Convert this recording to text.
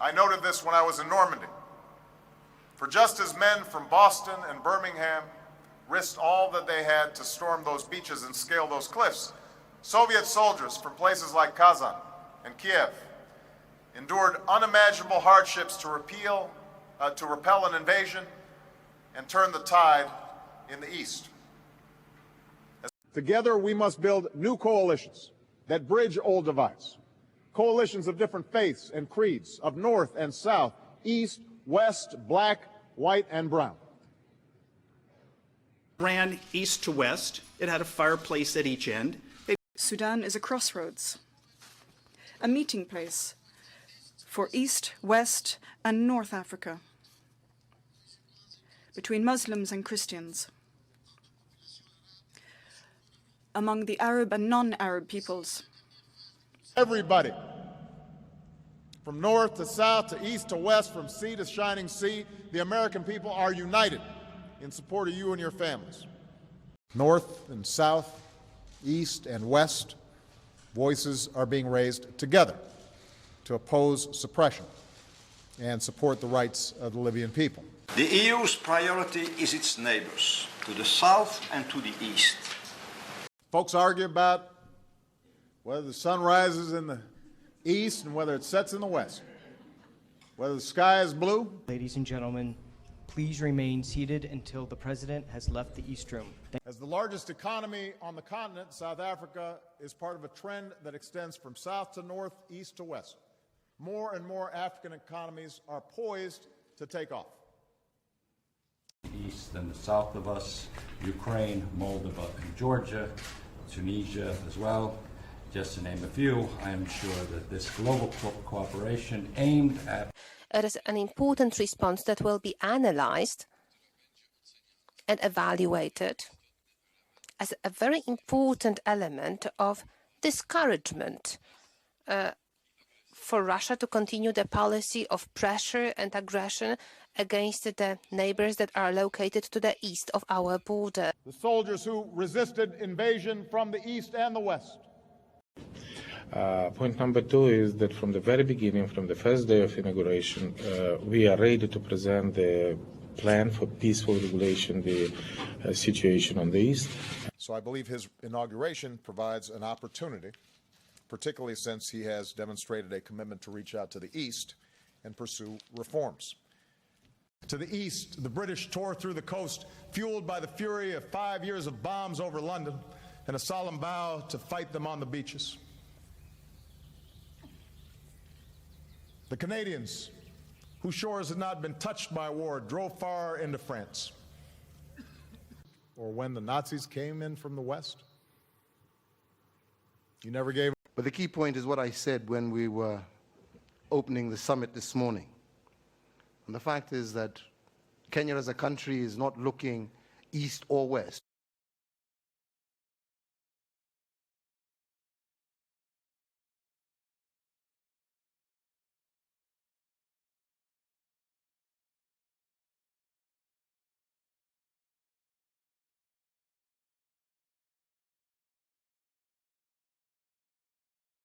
I noted this when I was in Normandy. For just as men from Boston and Birmingham risked all that they had to storm those beaches and scale those cliffs, Soviet soldiers from places like Kazan and Kiev endured unimaginable hardships to repel an invasion and turn the tide in the East. Together, we must build new coalitions that bridge old divides. Coalitions of different faiths and creeds, of North and South, East, West, black, white, and brown. Ran east to west. It had a fireplace at each end. Sudan is a crossroads, a meeting place for East, West, and North Africa, between Muslims and Christians, among the Arab and non-Arab peoples. Everybody, from north to south to east to west, from sea to shining sea, the American people are united in support of you and your families. North and south, east and west, voices are being raised together to oppose suppression and support the rights of the Libyan people. The EU's priority is its neighbors, to the south and to the east. Folks argue about whether the sun rises in the east and whether it sets in the west, whether the sky is blue. Ladies and gentlemen, please remain seated until the President has left the East Room. As the largest economy on the continent, South Africa is part of a trend that extends from south to north, east to west. More and more African economies are poised to take off. East and the south of us, Ukraine, Moldova, and Georgia, Tunisia as well, just to name a few. I am sure that this global cooperation aimed at... It is an important response that will be analyzed and evaluated as a very important element of discouragement for Russia to continue the policy of pressure and aggression against the neighbors that are located to the east of our border. The soldiers who resisted invasion from the east and the west. Point number two is that from the very beginning, from the first day of inauguration, we are ready to present the plan for peaceful regulation, the situation on the east. So I believe his inauguration provides an opportunity, particularly since he has demonstrated a commitment to reach out to the east and pursue reforms. To the east, the British tore through the coast, fueled by the fury of 5 years of bombs over London and a solemn vow to fight them on the beaches. The Canadians, whose shores had not been touched by war, drove far into France. Or when the Nazis came in from the west, you never gave. But the key point is what I said when we were opening the summit this morning. And the fact is that Kenya as a country is not looking east or west.